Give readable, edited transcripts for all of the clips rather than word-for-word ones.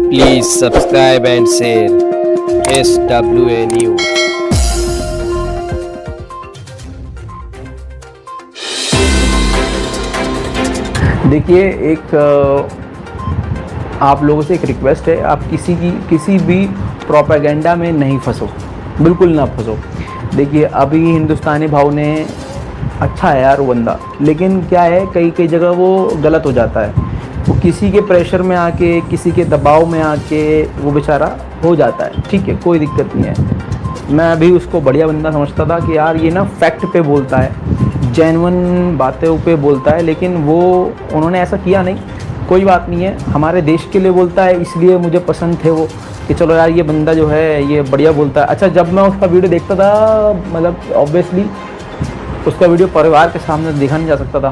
Please subscribe and share SWA News. देखिए, एक आप लोगों से एक रिक्वेस्ट है, आप किसी भी प्रोपेगेंडा में नहीं फंसो, बिल्कुल ना फंसो। देखिए, अभी हिंदुस्तानी भाव ने अच्छा है यार वो बंदा, लेकिन क्या है कई जगह वो गलत हो जाता है। वो किसी के प्रेशर में आके, किसी के दबाव में आके वो बेचारा हो जाता है। ठीक है, कोई दिक्कत नहीं है। मैं अभी उसको बढ़िया बंदा समझता था कि यार ये ना फैक्ट पे बोलता है, जेन्युइन बातों पे बोलता है, लेकिन वो उन्होंने ऐसा किया नहीं। कोई बात नहीं है, हमारे देश के लिए बोलता है, इसलिए मुझे पसंद थे वो कि चलो यार ये बंदा जो है ये बढ़िया बोलता है। अच्छा, जब मैं उसका वीडियो देखता था, मतलब ऑब्वियसली उसका वीडियो परिवार के सामने देखा नहीं जा सकता था।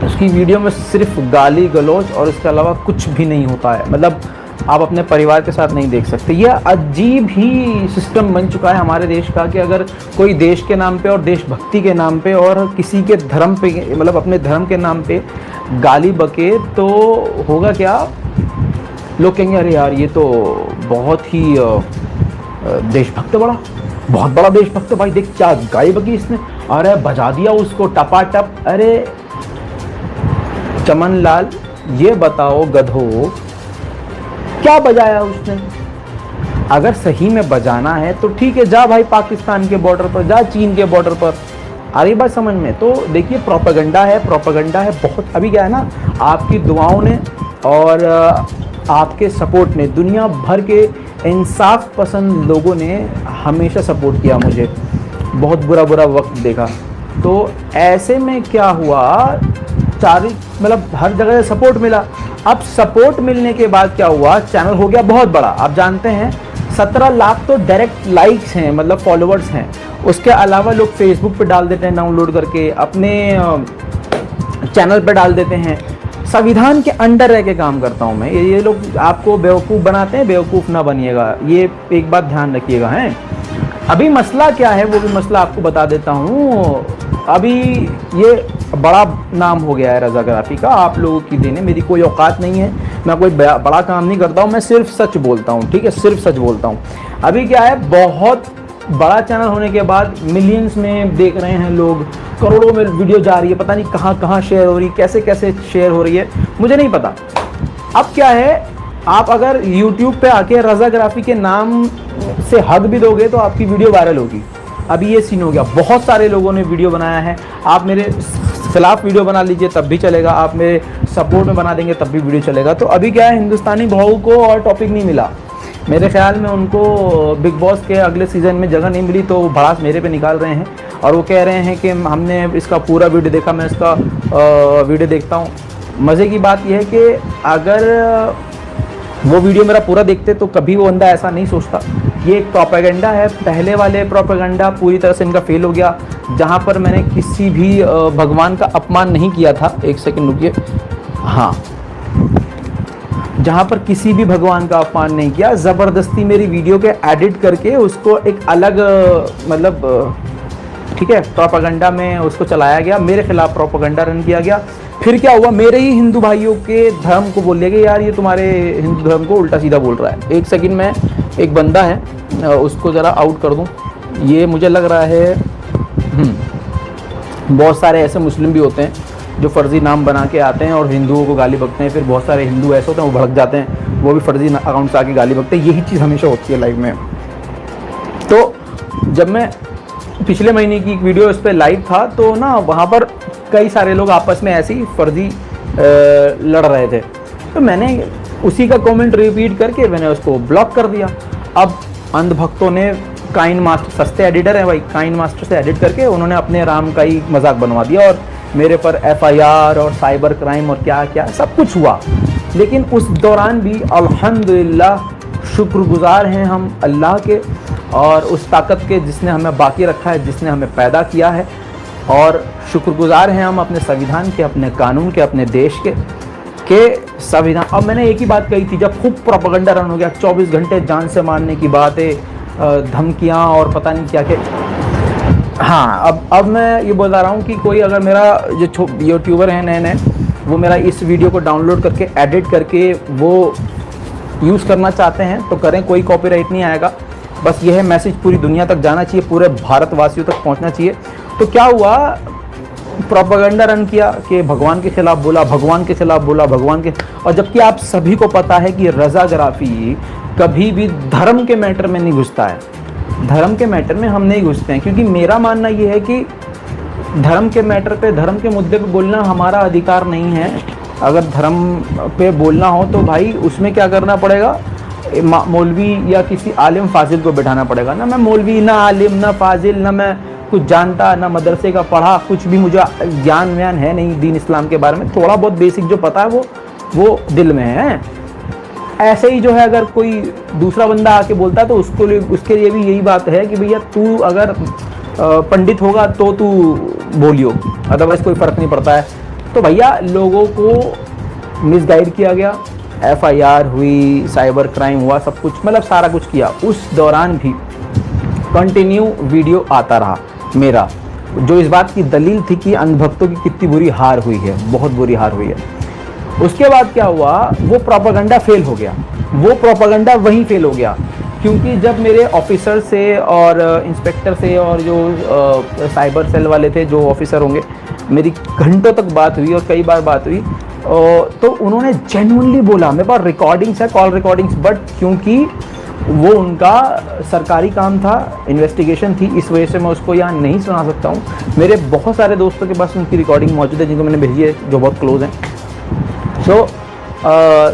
उसकी वीडियो में सिर्फ गाली गलौज और इसके अलावा कुछ भी नहीं होता है। मतलब आप अपने परिवार के साथ नहीं देख सकते। यह अजीब ही सिस्टम बन चुका है हमारे देश का कि अगर कोई देश के नाम पे और देशभक्ति के नाम पे और किसी के धर्म पे, मतलब अपने धर्म के नाम पे गाली बके तो होगा क्या, लोग कहेंगे अरे यार ये तो बहुत ही देशभक्त, बहुत बड़ा देशभक्त। भाई देख क्या गाली बकी इसने, अरे बजा दिया उसको टपाटप। अरे चमन लाल, ये बताओ गधो, क्या बजाया उसने? अगर सही में बजाना है तो ठीक है, जा भाई पाकिस्तान के बॉर्डर पर, जा चीन के बॉर्डर पर। आ रही बात समझ में? तो देखिए, प्रोपेगेंडा है बहुत। अभी क्या है ना, आपकी दुआओं ने और आपके सपोर्ट ने, दुनिया भर के इंसाफ पसंद लोगों ने हमेशा सपोर्ट किया मुझे, बहुत बुरा वक्त देखा। तो ऐसे में क्या हुआ, मतलब हर जगह से सपोर्ट मिला। अब सपोर्ट मिलने के बाद क्या हुआ, चैनल हो गया बहुत बड़ा। आप जानते हैं 17 लाख तो डायरेक्ट लाइक्स हैं, मतलब फॉलोअर्स हैं। उसके अलावा लोग फेसबुक पे डाल देते हैं डाउनलोड करके, अपने चैनल पे डाल देते हैं। संविधान के अंडर रह के काम करता हूँ मैं। ये लोग आपको बेवकूफ़ बनाते हैं, बेवकूफ़ ना बनिएगा, ये एक बात ध्यान रखिएगा। हैं अभी मसला क्या है, वो भी मसला आपको बता देता हूँ। अभी ये बड़ा नाम हो गया है रज़ाग्राफ़ी का, आप लोगों की देने। मेरी कोई औकात नहीं है, मैं कोई बड़ा काम नहीं करता हूँ, मैं सिर्फ सच बोलता हूँ। ठीक है, सिर्फ सच बोलता हूँ। अभी क्या है, बहुत बड़ा चैनल होने के बाद मिलियंस में देख रहे हैं लोग, करोड़ों में वीडियो जा रही है, पता नहीं कहाँ कहाँ शेयर हो रही है, कैसे कैसे शेयर हो रही है, मुझे नहीं पता। अब क्या है, आप अगर YouTube पे आके रज़ाग्राफ़ी के नाम से हक भी दोगे तो आपकी वीडियो वायरल होगी। अभी ये सीन हो गया, बहुत सारे लोगों ने वीडियो बनाया है। आप मेरे खिलाफ वीडियो बना लीजिए तब भी चलेगा, आप मेरे सपोर्ट में बना देंगे तब भी वीडियो चलेगा। तो अभी क्या है, हिंदुस्तानी भाव को और टॉपिक नहीं मिला। मेरे ख्याल में उनको बिग बॉस के अगले सीज़न में जगह नहीं मिली, तो भड़ास मेरे पे निकाल रहे हैं और वो कह रहे हैं कि हमने इसका पूरा वीडियो देखा, मैं इसका वीडियो देखता हूँ। मज़े की बात यह है कि अगर वो वीडियो मेरा पूरा देखते तो कभी वो बंदा ऐसा नहीं सोचता। ये एक प्रोपेगेंडा है। पहले वाले प्रोपेगेंडा पूरी तरह से इनका फेल हो गया, जहाँ पर मैंने किसी भी भगवान का अपमान नहीं किया था। एक सेकंड रुकिए, हाँ, जहाँ पर किसी भी भगवान का अपमान नहीं किया, ज़बरदस्ती मेरी वीडियो के एडिट करके उसको एक अलग मतलब ठीक है प्रोपेगेंडा में उसको चलाया गया, मेरे खिलाफ प्रोपेगेंडा रन किया गया। फिर क्या हुआ, मेरे ही हिंदू भाइयों के धर्म को बोल दिया कि यार ये तुम्हारे हिंदू धर्म को उल्टा सीधा बोल रहा है। एक सेकंड में, एक बंदा है उसको ज़रा आउट कर दूं। ये मुझे लग रहा है बहुत सारे ऐसे मुस्लिम भी होते हैं जो फ़र्ज़ी नाम बना के आते हैं और हिंदुओं को गाली बकते हैं। फिर बहुत सारे हिंदू ऐसे होते हैं वो भड़क जाते हैं, वो भी फ़र्ज़ी अकाउंट से आके गाली बकते हैं। यही चीज़ हमेशा होती है लाइव में। तो जब मैं पिछले महीने की एक वीडियो इस पर लाइव था तो ना वहाँ पर कई सारे लोग आपस में ऐसी फर्जी लड़ रहे थे, तो मैंने उसी का कमेंट रिपीट करके मैंने उसको ब्लॉक कर दिया। अब अंधभक्तों ने काइन मास्टर, सस्ते एडिटर हैं भाई, काइन मास्टर से एडिट करके उन्होंने अपने राम का ही मजाक बनवा दिया और मेरे पर FIR और साइबर क्राइम और क्या क्या सब कुछ हुआ। लेकिन उस दौरान भी अल्हम्दुलिल्लाह शुक्रगुजार हैं हम अल्लाह के और उस ताकत के जिसने हमें बाकी रखा है, जिसने हमें पैदा किया है। और शुक्रगुजार हैं हम अपने संविधान के, अपने कानून के, अपने देश के संविधान। अब मैंने एक ही बात कही थी, जब खूब प्रोपेगेंडा रन हो गया, 24 घंटे जान से मारने की बातें, धमकियां और पता नहीं क्या क्या। हाँ, अब मैं ये बता रहा हूँ कि कोई अगर मेरा जो यूट्यूबर हैं नए नए, वो मेरा इस वीडियो को डाउनलोड करके एडिट करके वो यूज़ करना चाहते हैं तो करें, कोई कॉपीराइट नहीं आएगा। बस यह मैसेज पूरी दुनिया तक जाना चाहिए, पूरे भारतवासियों तक पहुंचना चाहिए। तो क्या हुआ, प्रोपेगेंडा रन किया कि भगवान के खिलाफ बोला, भगवान के खिलाफ बोला, भगवान के, और जबकि आप सभी को पता है कि रज़ाग्राफ़ी कभी भी धर्म के मैटर में नहीं घुसता है। धर्म के मैटर में हम नहीं घुसते हैं, क्योंकि मेरा मानना ये है कि धर्म के मैटर पे, धर्म के मुद्दे पे बोलना हमारा अधिकार नहीं है। अगर धर्म पे बोलना हो तो भाई उसमें क्या करना पड़ेगा, मौलवी या किसी आलिम फाजिल को बैठाना पड़ेगा ना। मैं मौलवी ना आलिम ना फाजिल, ना मैं कुछ जानता ना मदरसे का पढ़ा, कुछ भी मुझे ज्ञान व्यान है नहीं दीन इस्लाम के बारे में। थोड़ा बहुत बेसिक जो पता है वो दिल में है। ऐसे ही जो है अगर कोई दूसरा बंदा आके बोलता है तो उसके लिए भी यही बात है कि भैया तू अगर पंडित होगा तो तू बोलियो, अदरवाइज कोई फ़र्क नहीं पड़ता है। तो भैया लोगों को मिसगाइड किया गया, FIR हुई, साइबर क्राइम हुआ, सब कुछ, मतलब सारा कुछ किया। उस दौरान भी कंटिन्यू वीडियो आता रहा मेरा, जो इस बात की दलील थी कि अंधभक्तों की कितनी बुरी हार हुई है, बहुत बुरी हार हुई है। उसके बाद क्या हुआ, वो प्रोपेगेंडा फेल हो गया, वो प्रोपेगेंडा वहीं फेल हो गया, क्योंकि जब मेरे ऑफिसर से और इंस्पेक्टर से और जो साइबर सेल वाले थे, जो ऑफिसर होंगे, मेरी घंटों तक बात हुई और कई बार बात हुई, तो उन्होंने जेन्युइनली बोला, मेरे पास रिकॉर्डिंग्स है, कॉल रिकॉर्डिंग्स, बट क्योंकि वो उनका सरकारी काम था, इन्वेस्टिगेशन थी, इस वजह से मैं उसको यहाँ नहीं सुना सकता हूँ। मेरे बहुत सारे दोस्तों के पास उनकी रिकॉर्डिंग मौजूद है, जिनको मैंने भेजी है, जो बहुत क्लोज हैं।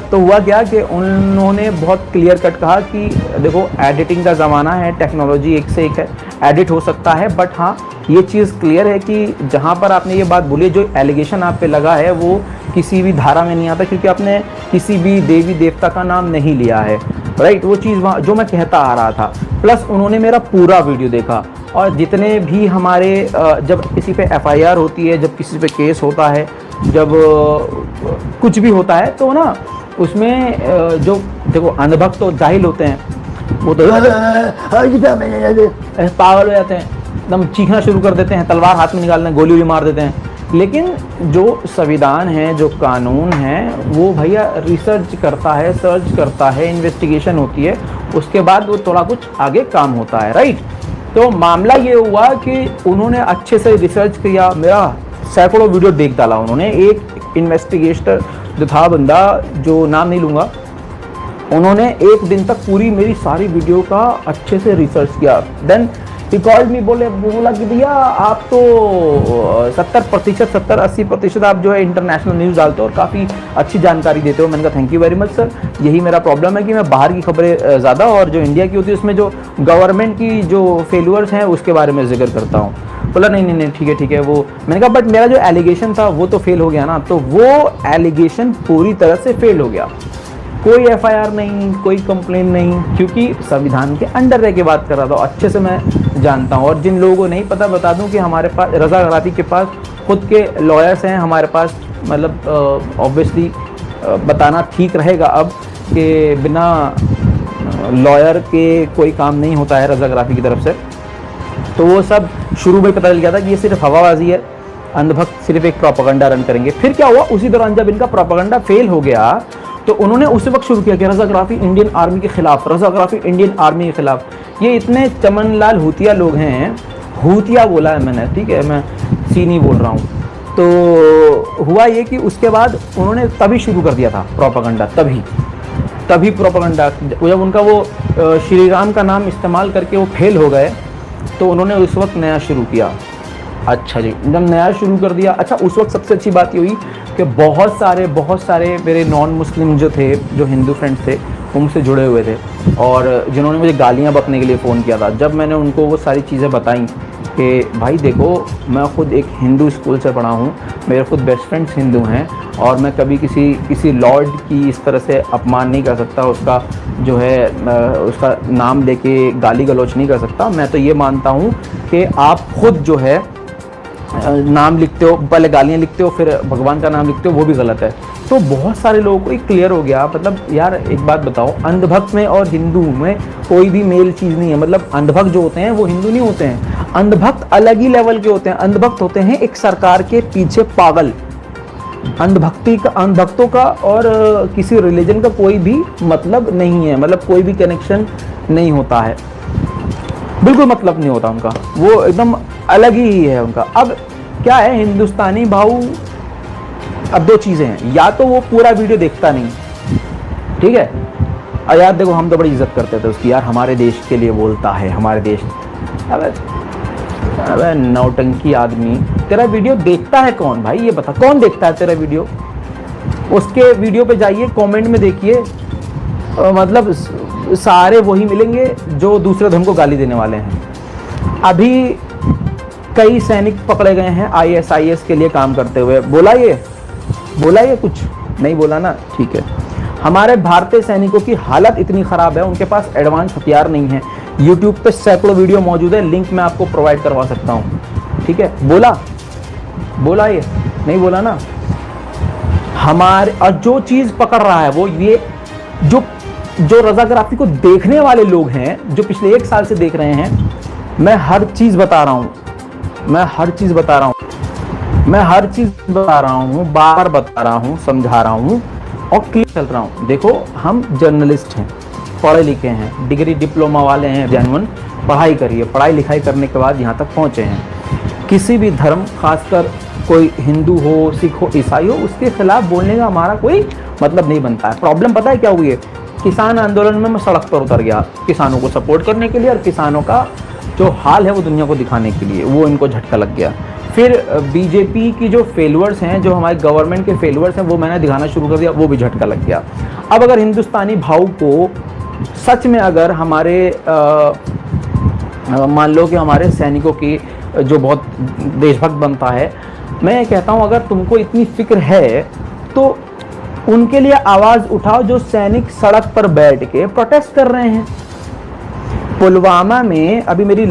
तो हुआ क्या कि उन्होंने बहुत क्लियर कट कहा कि देखो एडिटिंग का ज़माना है, टेक्नोलॉजी एक से एक है, एडिट हो सकता है, बट हाँ ये चीज़ क्लियर है कि जहाँ पर आपने ये बात बोली, जो एलिगेशन आप पे लगा है वो किसी भी धारा में नहीं आता, क्योंकि आपने किसी भी देवी देवता का नाम नहीं लिया है, राइट। वो चीज़ वहाँ जो मैं कहता आ रहा था, प्लस उन्होंने मेरा पूरा वीडियो देखा, और जितने भी हमारे जब किसी पे FIR होती है, जब किसी पे केस होता है, जब कुछ भी होता है, तो ना उसमें जो देखो अंधभक्त तो जाहिल होते हैं, वो तो पागल हो जाते हैं, एकदम चीखना शुरू कर देते हैं, तलवार हाथ में निकालने, गोली भी मार देते हैं। लेकिन जो संविधान है, जो कानून है, वो भैया रिसर्च करता है, सर्च करता है, इन्वेस्टिगेशन होती है, उसके बाद वो थोड़ा कुछ आगे काम होता है, राइट। तो मामला ये हुआ कि उन्होंने अच्छे से रिसर्च किया, मेरा सैकड़ों वीडियो देख डाला उन्होंने। एक इन्वेस्टिगेटर जो था बंदा, जो नाम नहीं लूँगा, उन्होंने एक दिन तक पूरी मेरी सारी वीडियो का अच्छे से रिसर्च किया। देन ही कॉल्ड मी, बोला कि भैया आप तो 70-80% आप जो है इंटरनेशनल न्यूज़ डालते हो और काफ़ी अच्छी जानकारी देते हो। मैंने कहा thank you very much sir, यही मेरा प्रॉब्लम है कि मैं बाहर की खबरें ज़्यादा, और जो इंडिया की होती है उसमें जो गवर्नमेंट की जो फेल्यूर्स हैं उसके बारे में जिक्र करता हूँ। बोला नहीं ठीक है वो। मैंने कहा बट मेरा जो एलिगेशन था वो तो फेल हो गया ना। तो वो एलिगेशन पूरी तरह से फेल हो गया, कोई FIR नहीं, कोई कंप्लेन नहीं, क्योंकि संविधान के अंडर रह के बात कर रहा था, अच्छे से मैं जानता हूँ। और जिन लोगों को नहीं पता, बता दूँ कि हमारे पास रज़ाग्राफ़ी के पास खुद के लॉयर्स हैं, हमारे पास, मतलब ऑब्वियसली बताना ठीक रहेगा अब कि बिना लॉयर के कोई काम नहीं होता है रज़ाग्राफ़ी की तरफ से। तो वो सब शुरू में पता चल गया था कि ये सिर्फ हवाबाजी है, अंधभक्त सिर्फ एक प्रोपेगेंडा रन करेंगे। फिर क्या हुआ, उसी दौरान जब इनका प्रोपेगेंडा फेल हो गया तो उन्होंने उसी वक्त शुरू किया कि रज़ाग्राफ़ी इंडियन आर्मी के खिलाफ, रज़ाग्राफ़ी इंडियन आर्मी के खिलाफ। ये इतने चमनलाल हूतिया लोग हैं, हूतिया बोला है मैंने, ठीक है, मैं सी नहीं बोल रहा हूँ। तो हुआ ये कि उसके बाद उन्होंने तभी शुरू कर दिया था प्रोपेगेंडा, तभी प्रोपेगेंडा। जब उनका वो श्री राम का नाम इस्तेमाल करके वो फेल हो गए, तो उन्होंने उस वक्त नया शुरू किया। अच्छा जी, जब नया शुरू कर दिया, अच्छा उस वक्त सबसे अच्छी बात ये हुई कि बहुत सारे मेरे नॉन मुस्लिम जो थे, जो हिंदू फ्रेंड्स थे, उनसे जुड़े हुए थे, और जिन्होंने मुझे गालियाँ बकने के लिए फ़ोन किया था। जब मैंने उनको वो सारी चीज़ें बताई कि भाई देखो, मैं ख़ुद एक हिंदू स्कूल से पढ़ा हूँ, मेरे खुद बेस्ट फ्रेंड्स हिंदू हैं, और मैं कभी किसी लॉर्ड की इस तरह से अपमान नहीं कर सकता, उसका जो है उसका नाम लेके गाली गलौच नहीं कर सकता। मैं तो ये मानता हूँ कि आप खुद जो है नाम लिखते हो, पहले गालियाँ लिखते हो, फिर भगवान का नाम लिखते हो, वो भी गलत है। तो बहुत सारे लोगों को ये क्लियर हो गया। मतलब यार एक बात बताओ, अंधभक्त में और हिंदू में कोई भी मेल चीज़ नहीं है। मतलब अंधभक्त जो होते हैं वो हिंदू नहीं होते हैं, अंधभक्त अलग ही लेवल के होते हैं। अंधभक्त होते हैं एक सरकार के पीछे पागल, अंधभक्तों का और किसी रिलीजन का कोई भी मतलब नहीं है, मतलब कोई भी कनेक्शन नहीं होता है, बिल्कुल मतलब नहीं होता उनका, वो एकदम अलग ही है उनका। अब क्या है, हिंदुस्तानी भाव, अब दो चीज़ें हैं, या तो वो पूरा वीडियो देखता नहीं, ठीक है, और यार देखो हम तो बड़ी इज्जत करते थे उसकी, यार हमारे देश के लिए बोलता है, हमारे देश। अबे नौटंकी आदमी, तेरा वीडियो देखता है कौन भाई, ये बता, कौन देखता है तेरा वीडियो? उसके वीडियो पे जाइए, कमेंट में देखिए, मतलब सारे वही मिलेंगे जो दूसरे धर्म को गाली देने वाले हैं। अभी कई सैनिक पकड़े गए हैं ISIS के लिए काम करते हुए, बोला ये कुछ नहीं बोला ना, ठीक है। हमारे भारतीय सैनिकों की हालत इतनी ख़राब है, उनके पास एडवांस हथियार नहीं है। यूट्यूब पे सैकड़ों वीडियो मौजूद है, लिंक मैं आपको प्रोवाइड करवा सकता हूँ, ठीक है। बोला ये नहीं बोला ना। हमारे और जो चीज़ पकड़ रहा है वो ये, जो रजाग्राफी को देखने वाले लोग हैं, जो पिछले 1 साल से देख रहे हैं, मैं हर चीज़ बता रहा हूँ, बार बता रहा हूँ, समझा रहा हूँ और क्लियर चल रहा हूँ। देखो हम जर्नलिस्ट हैं, पढ़े लिखे हैं, डिग्री डिप्लोमा वाले हैं, जेन्युइन पढ़ाई करिए, पढ़ाई लिखाई करने के बाद यहाँ तक पहुँचे हैं। किसी भी धर्म, खासकर कोई हिंदू हो, सिख हो, ईसाई हो, उसके खिलाफ बोलने का हमारा कोई मतलब नहीं बनता है। प्रॉब्लम पता है क्या हुई है? किसान आंदोलन में मैं सड़क पर उतर गया किसानों को सपोर्ट करने के लिए, और किसानों का जो हाल है वो दुनिया को दिखाने के लिए, वो इनको झटका लग गया। फिर बीजेपी की जो फेलुअर्स हैं, जो हमारे गवर्नमेंट के फेलुअर्स हैं, वो मैंने दिखाना शुरू कर दिया, वो भी झटका लग गया। अब अगर हिंदुस्तानी भाव को सच में, अगर हमारे मान लो कि हमारे सैनिकों की जो बहुत देशभक्त बनता है, मैं कहता हूँ अगर तुमको इतनी फिक्र है तो उनके लिए आवाज़ उठाओ जो सैनिक सड़क पर बैठ के प्रोटेस्ट कर रहे हैं। पुलवामा में अभी मेरी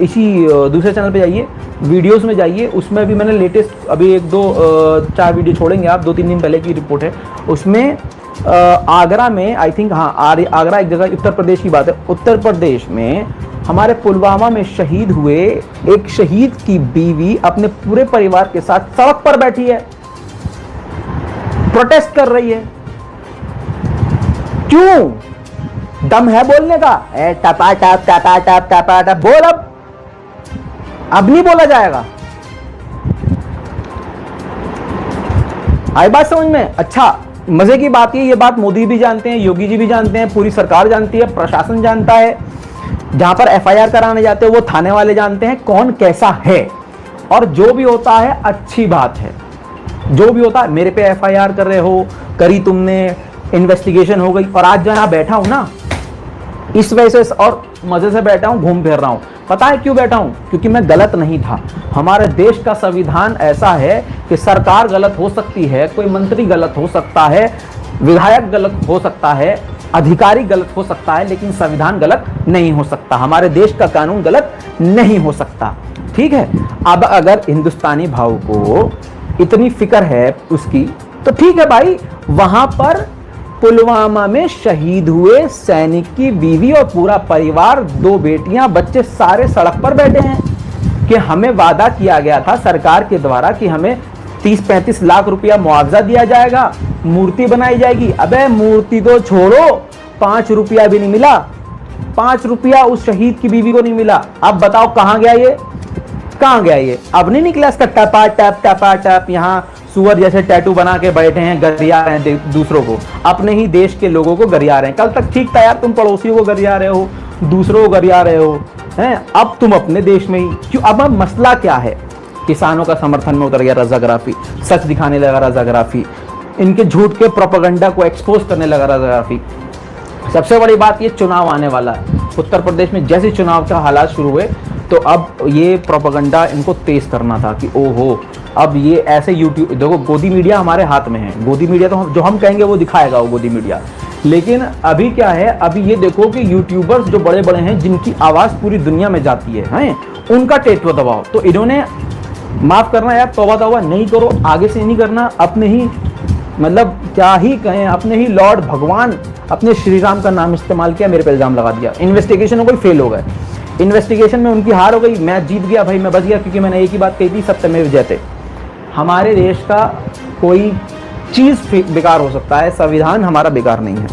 इसी दूसरे चैनल पे जाइए, वीडियोस में जाइए, उसमें अभी मैंने लेटेस्ट अभी 1-2-4 वीडियो छोड़ेंगे आप, 2-3 दिन पहले की रिपोर्ट है। उसमें आगरा में, आई थिंक, हाँ आगरा एक जगह, उत्तर प्रदेश की बात है, उत्तर प्रदेश में हमारे पुलवामा में शहीद हुए एक शहीद की बीवी अपने पूरे परिवार के साथ सड़क पर बैठी है, प्रोटेस्ट कर रही है। क्यों? दम है बोलने का? टपा टप बोल। अब नहीं बोला जाएगा। आई बात समझ में? अच्छा, मजे की बात ये बात मोदी भी जानते हैं, योगी जी भी जानते हैं, पूरी सरकार जानती है, प्रशासन जानता है, जहां पर FIR कराने जाते हैं वो थाने वाले जानते हैं कौन कैसा है। और जो भी होता है अच्छी बात है, जो भी होता है। मेरे पे FIR कर रहे हो, करी तुमने, इन्वेस्टिगेशन हो गई, और आज जो मैं बैठा हूं ना, इस वजह से और मजे से बैठा हूं, घूम फिर रहा हूं। पता है क्यों बैठा हूं? क्योंकि मैं गलत नहीं था। हमारे देश का संविधान ऐसा है कि सरकार गलत हो सकती है, कोई मंत्री गलत हो सकता है, विधायक गलत हो सकता है, अधिकारी गलत हो सकता है, लेकिन संविधान गलत नहीं हो सकता। हमारे देश का कानून गलत नहीं हो सकता, ठीक है। अब अगर हिंदुस्तानी भाव को इतनी फिक्र है उसकी, तो ठीक है भाई, वहां पर पुलवामा में शहीद हुए सैनिक की बीवी और पूरा परिवार, 2 बेटियां, बच्चे, सारे सड़क पर बैठे हैं कि हमें वादा किया गया था सरकार के द्वारा कि हमें 30-35 लाख रुपया मुआवजा दिया जाएगा, मूर्ति बनाई जाएगी। अबे मूर्ति तो छोड़ो, 5 रुपया भी नहीं मिला, 5 रुपया उस शहीद की बीवी को नहीं मिला। अब बताओ कहां गया ये? अब नहीं निकला इसका टपा टप। यहाँ सुअर जैसे टैटू बना के बैठे हैं, गरिया रहे हैं दूसरों को, अपने ही देश के लोगों को गरिया रहे हैं। कल तक ठीक था यार, तुम पड़ोसियों को गरिया रहे हो, दूसरों को गरिया रहे हो, हैं? अब तुम अपने देश में ही क्यों? अब मसला क्या है? किसानों का समर्थन में उतर गया रजाग्राफी, सच दिखाने लगा रजाग्राफी, इनके झूठ के प्रोपेगेंडा को एक्सपोज करने लगा रजाग्राफी। सबसे बड़ी बात, ये चुनाव आने वाला है उत्तर प्रदेश में। जैसे चुनाव का हालात शुरू हुए तो अब ये प्रोपेगेंडा इनको तेज करना था कि ओहो, अब ये ऐसे यूट्यूब, देखो गोदी मीडिया हमारे हाथ में है, गोदी मीडिया तो जो हम कहेंगे वो दिखाएगा, वो गोदी मीडिया। लेकिन अभी क्या है, अभी ये देखो कि यूट्यूबर्स जो बड़े बड़े हैं, जिनकी आवाज़ पूरी दुनिया में जाती है, उनका टेटू दबाओ। तो इन्होंने, माफ़ करना यार, तौबा नहीं करो, आगे से नहीं करना। अपने ही, मतलब क्या ही कहें, अपने ही लॉर्ड भगवान, अपने श्री राम का नाम इस्तेमाल किया, मेरे पे इल्ज़ाम लगा दिया। इन्वेस्टिगेशन में कोई फेल हो गए, इन्वेस्टिगेशन में उनकी हार हो गई, मैं जीत गया भाई, मैं बच गया, क्योंकि मैंने एक ही बात कही थी, सत्यमेव जयते। हमारे देश का कोई चीज़ बेकार हो सकता है, संविधान हमारा बेकार नहीं है।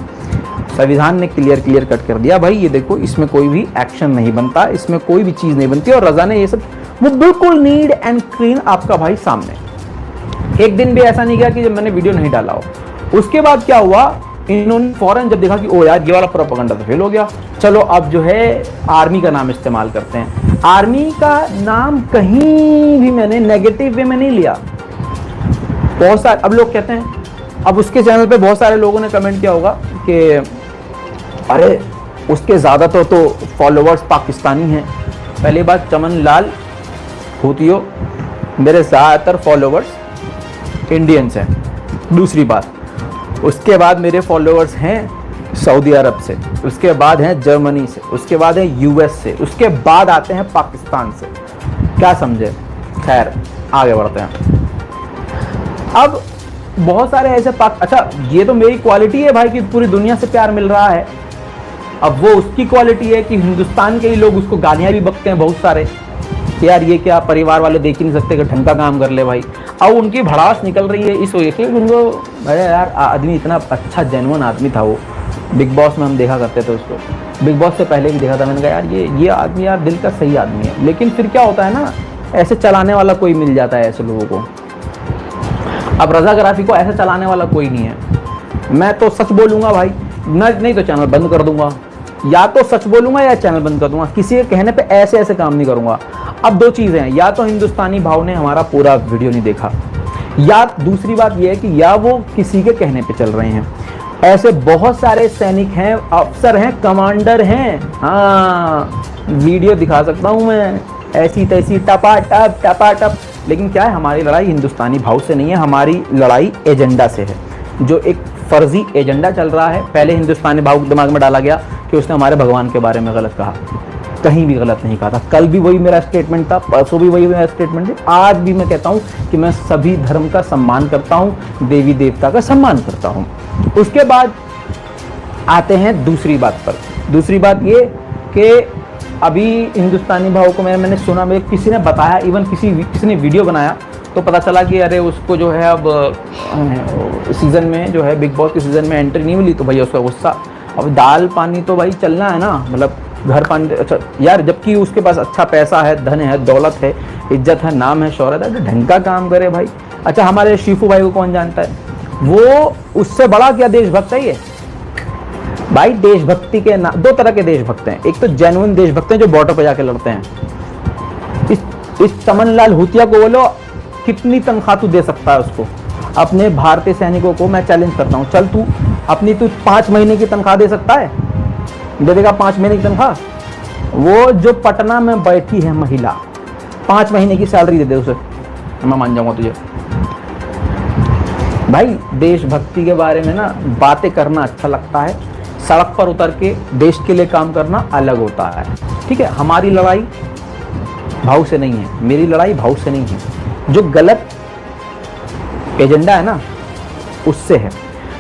संविधान ने क्लियर कट कर दिया भाई, ये देखो इसमें कोई भी एक्शन नहीं बनता, इसमें कोई भी चीज़ नहीं बनती। और रजा ने ये सब वो बिल्कुल नीट एंड क्लीन आपका भाई सामने। एक दिन भी ऐसा नहीं गया कि जब मैंने वीडियो नहीं डाला हो। उसके बाद क्या हुआ, इन्होंने फौरन जब देखा कि ओ यार ये वाला प्रोपेगेंडा तो फेल हो गया, चलो अब जो है आर्मी का नाम इस्तेमाल करते हैं। आर्मी का नाम कहीं भी मैंने नेगेटिव वे में नहीं लिया। बहुत सारे अब लोग कहते हैं, अब उसके चैनल पे बहुत सारे लोगों ने कमेंट किया होगा कि अरे उसके ज़्यादातर तो फॉलोअर्स पाकिस्तानी हैं। पहली बात, चमन लाल भूतियो, मेरे ज़्यादातर फॉलोअर्स इंडियंस हैं। दूसरी बात, उसके बाद मेरे फॉलोअर्स हैं सऊदी अरब से, उसके बाद हैं जर्मनी से, उसके बाद है यूएस से, उसके बाद आते हैं पाकिस्तान से। क्या समझे? खैर आगे बढ़ते हैं। अब बहुत सारे ऐसे अच्छा ये तो मेरी क्वालिटी है भाई कि पूरी दुनिया से प्यार मिल रहा है। अब वो उसकी क्वालिटी है कि हिंदुस्तान के ही लोग उसको गालियाँ भी बकते हैं बहुत सारे कि यार ये क्या, परिवार वाले देख ही नहीं सकते कि ढंग का काम कर ले भाई। अब उनकी भड़ास निकल रही है इस वजह से उनको, अरे यार आदमी इतना अच्छा जेन्युइन आदमी था वो। बिग बॉस में हम देखा करते थे उसको, बिग बॉस से पहले भी देखा था मैंने, कहा यार ये आदमी यार दिल का सही आदमी है। लेकिन फिर क्या होता है ना, ऐसे चलाने वाला कोई मिल जाता है ऐसे लोगों को। अब रजा ग्राफी को ऐसा चलाने वाला कोई नहीं है। मैं तो सच बोलूँगा भाई, नहीं तो चैनल बंद कर दूंगा, या तो सच बोलूँगा या चैनल बंद कर दूंगा। किसी के कहने पे ऐसे ऐसे काम नहीं करूँगा। अब दो चीज़ें हैं, या तो हिंदुस्तानी भाव ने हमारा पूरा वीडियो नहीं देखा, या दूसरी बात यह है कि या वो किसी के कहने पे चल रहे हैं। ऐसे बहुत सारे सैनिक हैं, अफसर हैं, कमांडर हैं, हाँ वीडियो दिखा सकता हूँ मैं ऐसी तैसी टपा टप। लेकिन क्या है, हमारी लड़ाई हिंदुस्तानी भाव से नहीं है, हमारी लड़ाई एजेंडा से है, जो एक फर्जी एजेंडा चल रहा है। पहले हिंदुस्तानी भाव के दिमाग में डाला गया कि उसने हमारे भगवान के बारे में गलत कहा, कहीं भी गलत नहीं कहा था। कल भी वही मेरा स्टेटमेंट था, परसों भी वही मेरा स्टेटमेंट है, आज भी मैं कहता हूँ कि मैं सभी धर्म का सम्मान करता हूँ, देवी देवता का सम्मान करता हूँ। उसके बाद आते हैं दूसरी बात पर। दूसरी बात ये कि अभी हिंदुस्तानी भाव को मैंने सुना, मेरे किसी ने बताया, इवन किसी ने वीडियो बनाया तो पता चला कि अरे उसको जो है अब सीज़न में जो है बिग बॉस के सीज़न में एंट्री नहीं मिली, तो भैया उसका गुस्सा। अब दाल पानी तो भाई चलना है ना, मतलब घर पानी। अच्छा यार, जबकि उसके पास अच्छा पैसा है, धन है, दौलत है, इज्जत है, नाम है, शौहरत है, तो ढंग का काम करे भाई। अच्छा हमारे शीफू भाई को कौन जानता है, वो उससे बड़ा क्या देशभक्त है ये भाई। देशभक्ति के दो तरह के देशभक्त हैं, एक तो जेन्युइन देशभक्त हैं जो बॉर्डर पर जाके लड़ते हैं। इस चमन लाल भूतिया को बोलो कितनी तनख्वाह तू दे सकता है उसको। अपने भारतीय सैनिकों को मैं चैलेंज करता हूँ, चल तू 5 महीने की तनख्वाह दे सकता है, दे देगा 5 महीने की तनख्वाह। वो जो पटना में बैठी है महिला, 5 महीने की सैलरी दे दे उसे, मैं मान जाऊंगा तुझे। भाई देशभक्ति के बारे में ना बातें करना अच्छा लगता है, सड़क पर उतर के देश के लिए काम करना अलग होता है। ठीक है, हमारी लड़ाई भाव से नहीं है, मेरी लड़ाई भाव से नहीं है, जो गलत एजेंडा है ना उससे है।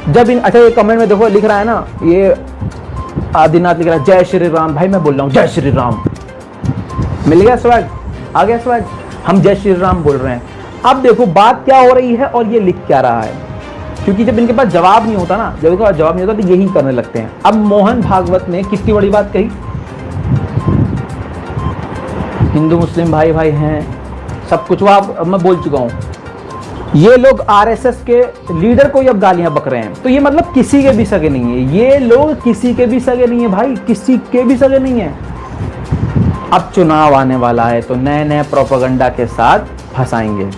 जब अच्छा ये कमेंट में देखो लिख रहा है ना, ये आदिनाथ लिख रहा है जय श्री राम। भाई मैं बोल रहा हूँ जय श्री राम, मिल गया स्वैग, आ गया स्वैग, हम जय श्री राम बोल रहे हैं। अब देखो बात क्या हो रही है और ये लिख क्या रहा है, क्योंकि जब इनके पास जवाब नहीं होता ना, जब इनके पास जवाब नहीं होता तो यही करने लगते हैं। अब मोहन भागवत ने कितनी बड़ी बात कही, हिंदू मुस्लिम भाई भाई हैं, सब कुछ वो मैं बोल चुका हूँ। ये लोग आरएसएस के लीडर को अब गालियां बक रहे हैं, तो ये मतलब किसी के भी सगे नहीं है, ये लोग किसी के भी सगे नहीं है भाई, किसी के भी सगे नहीं है। अब चुनाव आने वाला है तो नए नए प्रोपेगेंडा के साथ फंसाएंगे,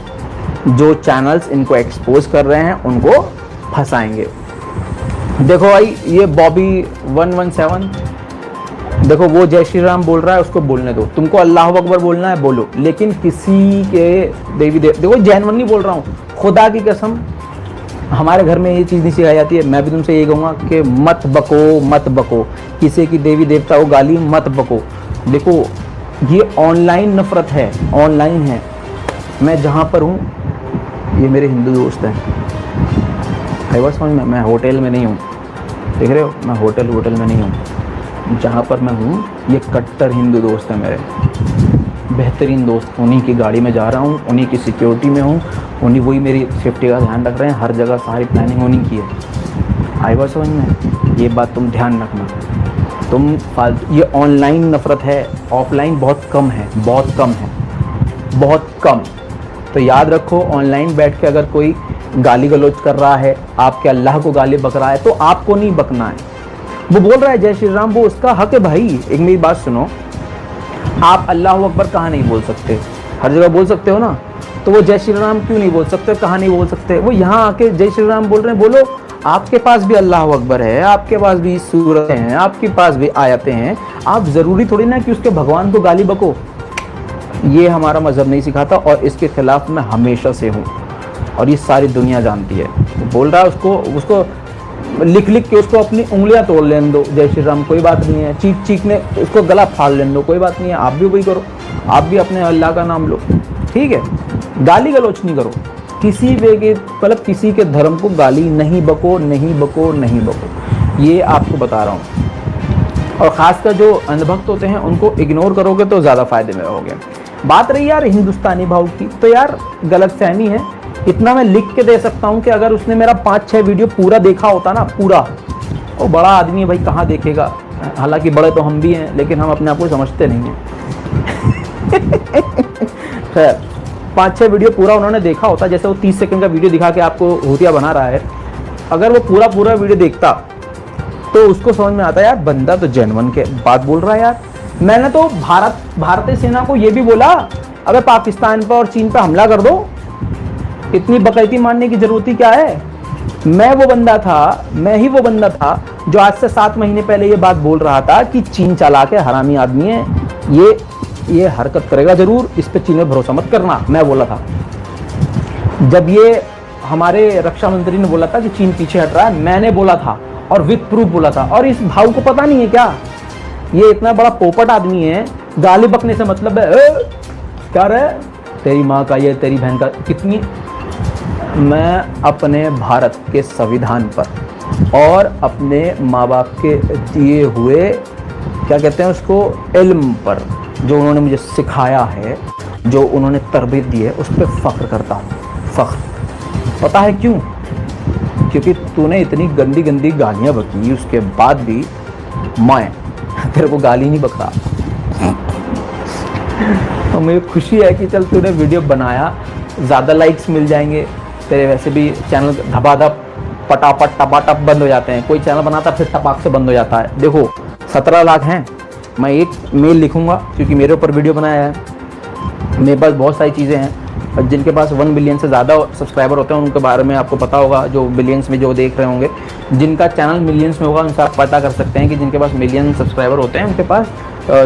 जो चैनल्स इनको एक्सपोज कर रहे हैं उनको फंसाएंगे। देखो भाई ये बॉबी 117, देखो वो जय श्री राम बोल रहा है, उसको बोलने दो। तुमको अल्लाह अकबर बोलना है बोलो, लेकिन किसी के देवी देव, देखो जैनवन नहीं बोल रहा हूँ, खुदा की कसम हमारे घर में ये चीज़ नहीं सिखाई जाती है। मैं भी तुमसे यही कहूँगा कि मत बको, किसी की देवी देवता को गाली मत बको। देखो ये ऑनलाइन नफरत है, ऑनलाइन है। मैं जहाँ पर हूँ, ये मेरे हिंदू दोस्त हैं, है बस समझ में, मैं होटल में नहीं हूँ, देख रहे हो, मैं होटल में नहीं हूँ। जहाँ पर मैं हूँ ये कट्टर हिंदू दोस्त हैं मेरे, बेहतरीन दोस्त। उन्हीं की गाड़ी में जा रहा हूँ, उन्हीं की सिक्योरिटी में हूँ, उन्हीं वही मेरी सेफ्टी का ध्यान रख रहे हैं, हर जगह सारी प्लानिंग उन्हीं की है। आई बात समझ में? ये बात तुम ध्यान रखना। तुम ये ऑनलाइन नफरत है, ऑफलाइन बहुत कम है, बहुत कम है, बहुत कम। तो याद रखो, ऑनलाइन बैठ के अगर कोई गाली गलौज कर रहा है, आपके अल्लाह को गाली बक रहा है, तो आपको नहीं बकना है। वो बोल रहा है जय श्री राम, वो उसका हक है भाई। एक मेरी बात सुनो, आप अल्लाह अकबर कहाँ नहीं बोल सकते? हर जगह बोल सकते हो ना, तो वो जय श्री राम क्यों नहीं बोल सकते? कहाँ नहीं बोल सकते? वो यहाँ आके जय श्री राम बोल रहे हैं। बोलो, आपके पास भी अल्लाह अकबर है, आपके पास भी सूरत हैं, आपके पास भी आयतें हैं। आप ज़रूरी थोड़ी ना कि उसके भगवान को गाली बको। ये हमारा मज़हब नहीं सिखाता और इसके खिलाफ मैं हमेशा से हूँ और ये सारी दुनिया जानती है। बोल रहा है उसको लिख लिख के उसको अपनी उंगलियां तोड़ लेने दो, जय श्री राम, कोई बात नहीं है। चीख चीख ने उसको गला फाड़ लेने दो, कोई बात नहीं है। आप भी वही करो, आप भी अपने अल्लाह का नाम लो, ठीक है। गाली गलौच नहीं करो, किसी वे के मतलब किसी के धर्म को गाली नहीं बको, नहीं बको, नहीं बको। ये आपको बता रहा हूँ। और ख़ासकर जो अंधभक्त होते हैं उनको इग्नोर करोगे तो ज़्यादा फ़ायदे में रहोगे। बात रही यार हिंदुस्तानी भाव की, तो यार गलतफहमी है। इतना मैं लिख के दे सकता हूँ कि अगर उसने मेरा 5-6 वीडियो पूरा देखा होता ना, पूरा, वो बड़ा आदमी है भाई, कहाँ देखेगा। हालांकि बड़े तो हम भी हैं, लेकिन हम अपने आप को समझते नहीं हैं। खैर, 5-6 वीडियो पूरा उन्होंने देखा होता, जैसे वो 30 सेकंड का वीडियो दिखा के आपको भूतिया बना रहा है, अगर वो पूरा वीडियो देखता तो उसको समझ में आता यार बंदा तो जेन्युइन के बात बोल रहा है यार। मैंने तो भारतीय सेना को ये भी बोला, अबे पाकिस्तान पर और चीन पर हमला कर दो, इतनी बकैती मारने की जरूरत ही क्या है। मैं ही वो बंदा था जो आज से 7 महीने पहले ये बात बोल रहा था कि चीन चालाक है, हरामी आदमी है, ये हरकत करेगा जरूर, इस पे चीन में भरोसा मत करना, मैं बोला था। जब ये हमारे रक्षा मंत्री ने बोला था कि चीन पीछे हट रहा है, मैंने बोला था और विद प्रूफ बोला था। और इस भाव को पता नहीं है क्या, ये इतना बड़ा पोपट आदमी है, गाली बकने से मतलब है क्या रहे, तेरी माँ का ये, तेरी बहन का, कितनी। मैं अपने भारत के संविधान पर और अपने माँ बाप के दिए हुए, क्या कहते हैं उसको, इल्म पर, जो उन्होंने मुझे सिखाया है, जो उन्होंने तरबियत दी है, उस पर फ़ख्र करता हूँ। फ़ख्र पता है क्यों? क्योंकि तूने इतनी गंदी गंदी गालियाँ बकी, उसके बाद भी मैं तेरे को गाली नहीं बकता। तो मुझे खुशी है कि चल तूने वीडियो बनाया, ज़्यादा लाइक्स मिल जाएंगे तेरे। वैसे भी चैनल धबाधप पटापट टपाटप बंद हो जाते हैं, कोई चैनल बनाता फिर टपाक से बंद हो जाता है। देखो 17 लाख हैं, मैं एक मेल लिखूंगा क्योंकि मेरे ऊपर वीडियो बनाया है। मेरे पास बहुत सारी चीज़ें हैं, और जिनके पास 1 बिलियन से ज़्यादा सब्सक्राइबर होते हैं उनके बारे में आपको पता होगा, जो बिलियंस में जो देख रहे होंगे। जिनका चैनल मिलियंस में होगा उनसे आप पता कर सकते हैं कि जिनके पास मिलियन सब्सक्राइबर होते हैं उनके पास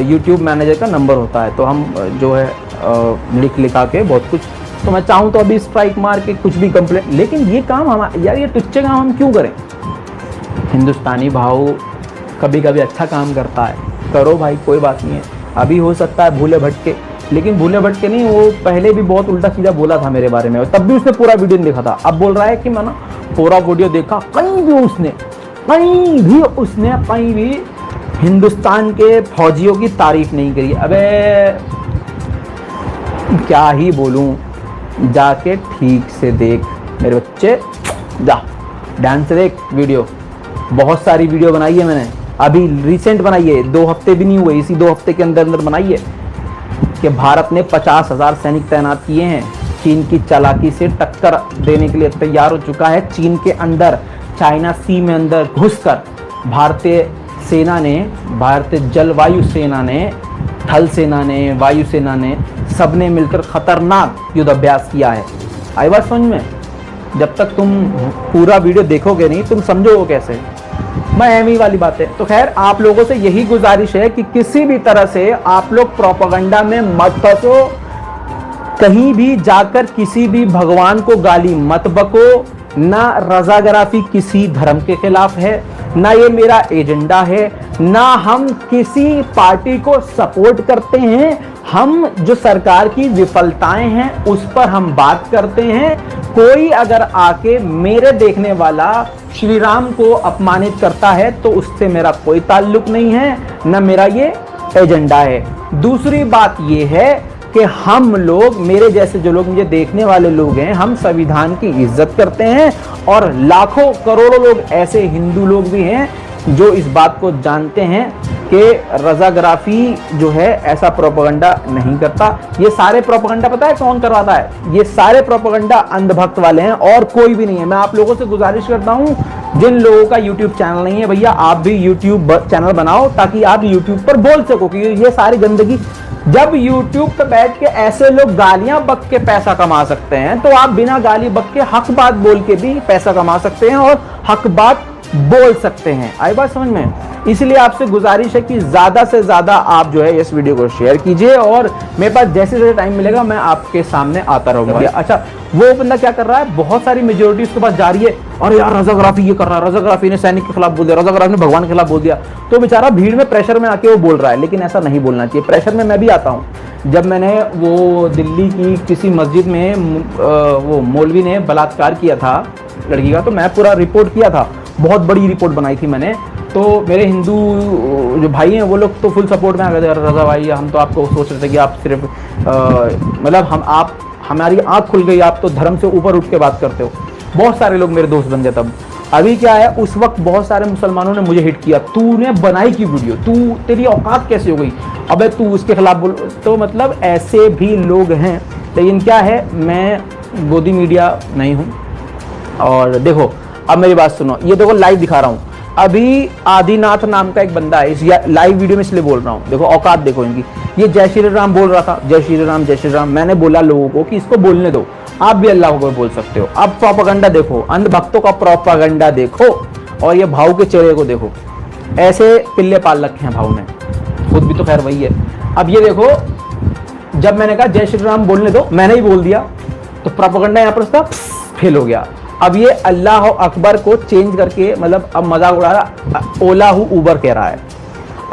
यूट्यूब मैनेजर का नंबर होता है। तो हम जो है लिखा के बहुत कुछ, तो मैं चाहूँ तो अभी स्ट्राइक मार के कुछ भी कंप्लेंट, लेकिन ये काम हमारा यार, ये टुच्चे काम हम क्यों करें। हिंदुस्तानी भाव कभी कभी अच्छा काम करता है, करो भाई, कोई बात नहीं है। अभी हो सकता है भूले भटके, लेकिन भूले भटके नहीं, वो पहले भी बहुत उल्टा सीधा बोला था मेरे बारे में, तब भी उसने पूरा वीडियो नहीं देखा था। अब बोल रहा है कि मैंने पूरा वीडियो देखा, कहीं भी हिंदुस्तान के फौजियों की तारीफ नहीं करी। अबे क्या ही बोलूं, जाके ठीक से देख मेरे बच्चे, जा ध्यान से देख वीडियो। बहुत सारी वीडियो बनाई है मैंने, अभी रिसेंट बनाई है, 2 हफ्ते भी नहीं हुए, इसी 2 हफ्ते के अंदर अंदर बनाई है कि भारत ने 50,000 सैनिक तैनात किए हैं, चीन की चालाकी से टक्कर देने के लिए तैयार हो चुका है। चीन के अंदर चाइना सी में अंदर घुसकर भारतीय सेना ने, भारतीय जलवायु सेना ने, थल सेना ने, वायु सेना ने, सबने मिलकर खतरनाक युद्ध अभ्यास किया है। आई बात समझ में? जब तक तुम पूरा वीडियो देखोगे नहीं तुम समझोगे कैसे। मैं एमी वाली बात है। तो खैर, आप लोगों से यही गुजारिश है कि किसी भी तरह से आप लोग प्रोपेगेंडा में मत फंसो, कहीं भी जाकर किसी भी भगवान को गाली मत बको। ना रजागराफी किसी धर्म के खिलाफ है, ना ये मेरा एजेंडा है, ना हम किसी पार्टी को सपोर्ट करते हैं। हम जो सरकार की विफलताएं हैं उस पर हम बात करते हैं। कोई अगर आके मेरे देखने वाला श्री राम को अपमानित करता है तो उससे मेरा कोई ताल्लुक नहीं है, ना मेरा ये एजेंडा है। दूसरी बात ये है कि हम लोग, मेरे जैसे जो लोग, मुझे देखने वाले लोग हैं, हम संविधान की इज्जत करते हैं, और लाखों करोड़ों लोग ऐसे हिंदू लोग भी हैं जो इस बात को जानते हैं कि रज़ाग्राफी जो है ऐसा प्रोपेगेंडा नहीं करता। ये सारे प्रोपेगेंडा पता है कौन करवाता है? ये सारे प्रोपेगेंडा अंधभक्त वाले हैं और कोई भी नहीं है। मैं आप लोगों से गुजारिश करता हूं, जिन लोगों का यूट्यूब चैनल नहीं है, भैया आप भी यूट्यूब चैनल बनाओ ताकि आप यूट्यूब पर बोल सको कि ये सारी गंदगी। जब यूट्यूब पर बैठ के ऐसे लोग गालियां बक के पैसा कमा सकते हैं, तो आप बिना गाली बक के हक बात बोल के भी पैसा कमा सकते हैं और हक बात बोल सकते हैं। आई बात समझ में? इसलिए आपसे गुजारिश है कि ज्यादा से ज्यादा आप जो है इस वीडियो को शेयर कीजिए, और मेरे पास जैसे जैसे टाइम मिलेगा मैं आपके सामने आता रहूंगा। अच्छा, वो बंदा क्या कर रहा है, बहुत सारी मेजोरिटी उसके पास जा रही है, और यार रज़ाग्राफी ये कर रहा है, रज़ाग्राफी ने सैनिक के खिलाफ बोल दिया, रज़ाग्राफी ने भगवान के खिलाफ बोल दिया, तो बेचारा भीड़ में प्रेशर में आके वो बोल रहा है। लेकिन ऐसा नहीं बोलना चाहिए। प्रेशर में मैं भी आता हूँ। जब मैंने वो दिल्ली की किसी मस्जिद में वो मौलवी ने बलात्कार किया था लड़की का, तो मैं पूरा रिपोर्ट किया था, बहुत बड़ी रिपोर्ट बनाई थी मैंने। तो मेरे हिंदू जो भाई हैं वो लोग तो फुल सपोर्ट में आ गए थे, रज़ा भाई हम तो आपको सोच रहे थे कि आप सिर्फ मतलब आप हमारी आंख खुल गई, आप तो धर्म से ऊपर उठ के बात करते हो। बहुत सारे लोग मेरे दोस्त बन गए तब। अभी क्या है, उस वक्त बहुत सारे मुसलमानों ने मुझे हिट किया, तूने बनाई की वीडियो, तू तेरी औकात कैसे हो गई, अबे तू उसके खिलाफ बोल। तो मतलब ऐसे भी लोग हैं। लेकिन क्या है, मैं गोदी मीडिया नहीं हूँ। और देखो, अब मेरी बात सुनो, ये देखो लाइव दिखा रहा हूँ। अभी आदिनाथ नाम का एक बंदा है, इस लाइव वीडियो में इसलिए बोल रहा हूँ, देखो औकात देखो इनकी। ये जय श्री राम बोल रहा था, जय श्री राम जय श्री राम। मैंने बोला लोगों को कि इसको बोलने दो, आप भी अल्लाह को बोल सकते हो। अब प्रोपेगेंडा देखो, अंधभक्तों का प्रोपेगेंडा देखो, और ये भाव के चेहरे को देखो। ऐसे पिल्ले पाल रखे हैं भाव ने, खुद भी तो खैर वही है। अब ये देखो, जब मैंने कहा जय श्री राम बोलने दो, मैंने ही बोल दिया, तो प्रोपेगेंडा यहाँ पर उसका फेल हो गया। अब ये अल्लाह अकबर को चेंज करके, मतलब अब मजाक उड़ा रहा, ओला हूँ उबर कह रहा है।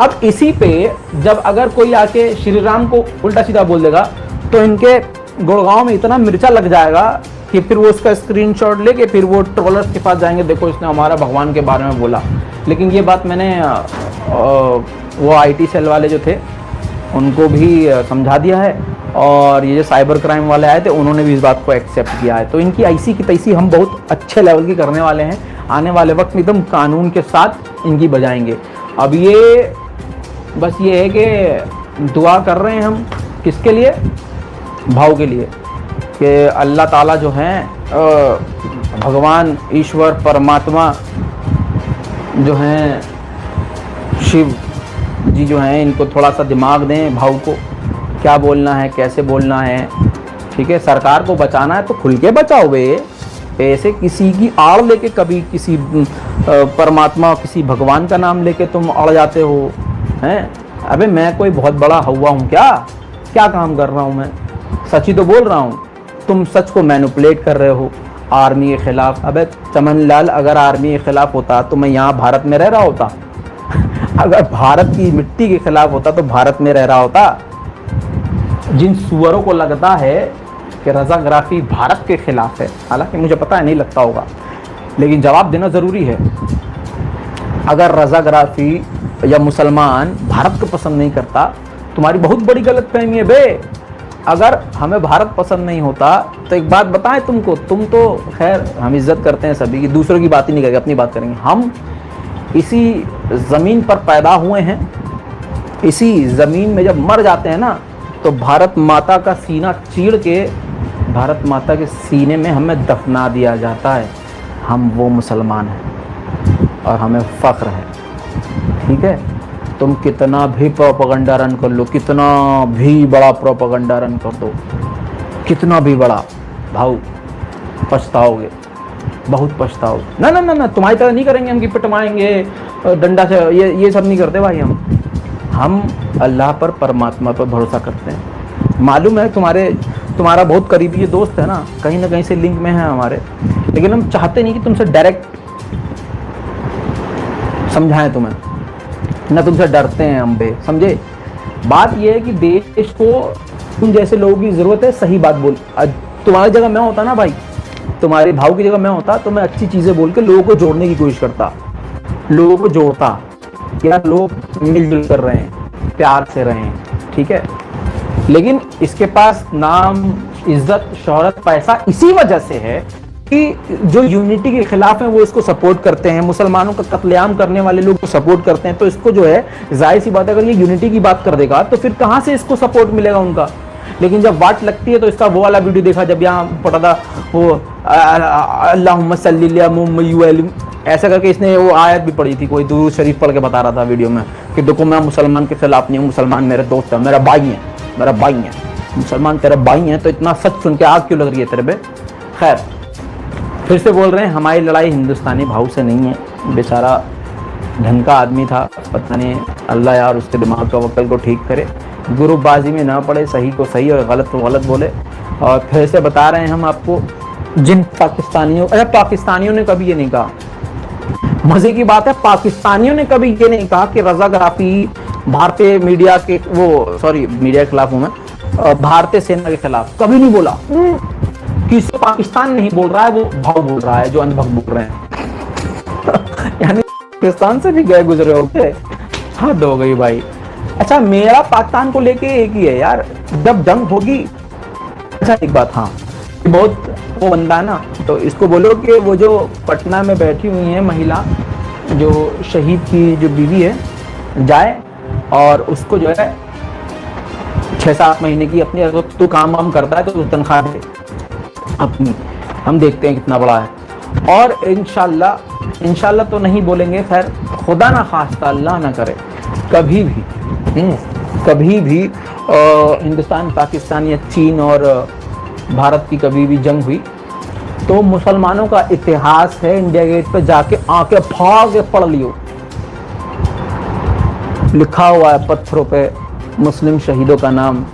अब इसी पे जब अगर कोई आके श्री राम को उल्टा सीधा बोल देगा, तो इनके गुड़गांव में इतना मिर्चा लग जाएगा कि फिर वो उसका स्क्रीनशॉट लेके फिर वो ट्रोलर्स के पास जाएंगे, देखो इसने हमारा भगवान के बारे में बोला। लेकिन ये बात मैंने वो IT सेल वाले जो थे उनको भी समझा दिया है, और ये जो साइबर क्राइम वाले आए थे उन्होंने भी इस बात को एक्सेप्ट किया है। तो इनकी ऐसी की तैसी हम बहुत अच्छे लेवल की करने वाले हैं। आने वाले वक्त में एकदम कानून के साथ इनकी बजाएंगे। अब ये बस ये है कि दुआ कर रहे हैं हम, किसके लिए? भाव के लिए, कि अल्लाह ताला जो हैं, भगवान ईश्वर परमात्मा जो हैं, शिव जी जो हैं, इनको थोड़ा सा दिमाग दें भाव को, क्या बोलना है, कैसे बोलना है। ठीक है, सरकार को बचाना है तो खुल के बचाओ बे। ऐसे किसी की आड़ लेके कभी किसी परमात्मा, किसी भगवान का नाम लेके तुम अड़ जाते हो हैं। अबे मैं कोई बहुत बड़ा हवा हूँ क्या? क्या काम कर रहा हूँ मैं? सच ही तो बोल रहा हूँ। तुम सच को मैनिपुलेट कर रहे हो आर्मी के खिलाफ। अबे चमन लाल, अगर आर्मी के खिलाफ होता तो मैं यहाँ भारत में रह रहा होता। अगर भारत की मिट्टी के खिलाफ होता तो भारत में रह रहा होता। जिन सुअरों को लगता है कि रज़ाग्राफी भारत के खिलाफ है, हालांकि मुझे पता है नहीं लगता होगा, लेकिन जवाब देना ज़रूरी है। अगर रज़ाग्राफी या मुसलमान भारत को पसंद नहीं करता, तुम्हारी बहुत बड़ी गलतफहमी है बे। अगर हमें भारत पसंद नहीं होता तो एक बात बताएं तुमको, तुम तो खैर हम इज्जत करते हैं सभी की, दूसरों की बात ही नहीं करेंगे, अपनी बात करेंगे। हम इसी ज़मीन पर पैदा हुए हैं, इसी ज़मीन में जब मर जाते हैं ना, तो भारत माता का सीना चीर के भारत माता के सीने में हमें दफना दिया जाता है। हम वो मुसलमान हैं और हमें फ़ख्र है। ठीक है, तुम कितना भी प्रोपेगेंडा रन कर लो, कितना भी बड़ा प्रोपेगेंडा रन कर दो, कितना भी बड़ा, भाऊ पछताओगे, बहुत पछताओगे। ना ना ना ना, तुम्हारी तरह नहीं करेंगे हम कि पिटवाएंगे डंडा से, ये सब नहीं करते भाई। हम अल्लाह पर, परमात्मा पर भरोसा करते हैं। मालूम है तुम्हारा बहुत करीबी ये दोस्त है ना कहीं से लिंक में है हमारे, लेकिन हम चाहते नहीं कि तुमसे डायरेक्ट समझाएं तुम्हें, ना तुमसे डरते हैं हम बे, समझे। बात यह है कि देश को तुम जैसे लोगों की ज़रूरत है, सही बात बोल। तुम्हारी जगह मैं होता ना भाई, तुम्हारे भाव की जगह मैं होता, तो मैं अच्छी चीज़ें बोल के लोगों को जोड़ने की कोशिश करता, लोगों को जोड़ता। यार लोग मिलजुल कर रहे हैं, प्यार से रहें, ठीक है। लेकिन इसके पास नाम, इज्जत, शोहरत, पैसा इसी वजह से है कि जो यूनिटी के खिलाफ है वो इसको सपोर्ट करते हैं, मुसलमानों का कत्लेआम करने वाले लोग को सपोर्ट करते हैं। तो इसको जो है, जाहिर सी बात है, अगर ये यूनिटी की बात कर देगा तो फिर कहां से इसको सपोर्ट मिलेगा उनका। लेकिन जब वाट लगती है तो इसका वो वाला वीडियो देखा जब यहाँ पढ़ा था वो अल्लाहुम्मा सल्ली अला मुहम्मद, ऐसा करके इसने वो आयत भी पढ़ी थी, कोई दुरूद शरीफ पढ़ के बता रहा था वीडियो में कि देखो मैं मुसलमान के खिलाफ नहीं हूँ, मुसलमान मेरे दोस्त है, मेरा भाई है, मेरा भाई है, मुसलमान तेरा भाई है। तो इतना सच सुन के आग क्यों लग रही है तेरे पे। खैर, फिर से बोल रहे हैं हमारी लड़ाई हिंदुस्तानी भाव से नहीं है। बेचारा ढंग का आदमी था, पता नहीं, अल्लाह यार उसके दिमाग का वक्ल को ठीक करे, ग्रुपबाजी में ना पड़े, सही को सही और गलत को गलत बोले। और फिर से बता रहे हैं हम आपको, जिन पाकिस्तानियों, अच्छा पाकिस्तानियों ने कभी ये नहीं कहा, मजे की बात है, पाकिस्तानियों ने कभी ये नहीं कहा कि रजाकाराफी भारतीय मीडिया के, वो सॉरी मीडिया के खिलाफ हूं मैं, भारतीय सेना के खिलाफ कभी नहीं बोला। किसी पाकिस्तान नहीं बोल रहा है, वो भाव बोल रहा है जो अनुभव बोल रहे हैं। यानी पाकिस्तान से भी गए गुजरे हो गए, हद हो गई भाई। अच्छा, मेरा पाकिस्तान को लेके एक ही है यार, जब जंग होगी। अच्छा एक बात, हाँ बहुत वो बंदा ना, तो इसको बोलो कि वो जो पटना में बैठी हुई है महिला, जो शहीद की जो बीवी है, जाए और उसको जो है 6-7 महीने की अपनी, अगर तू काम वाम करता है तो तनख्वाह दे अपनी, हम देखते हैं कितना बड़ा है। और इंशाल्लाह तो नहीं बोलेंगे, खैर खुदा ना खास्ता, अल्लाह ना करे, कभी भी हिंदुस्तान, पाकिस्तान या चीन और भारत की कभी भी जंग हुई तो मुसलमानों का इतिहास है, इंडिया गेट पे जाके आंखें फाड़ के पढ़ लियो, लिखा हुआ है पत्थरों पे मुस्लिम शहीदों का नाम।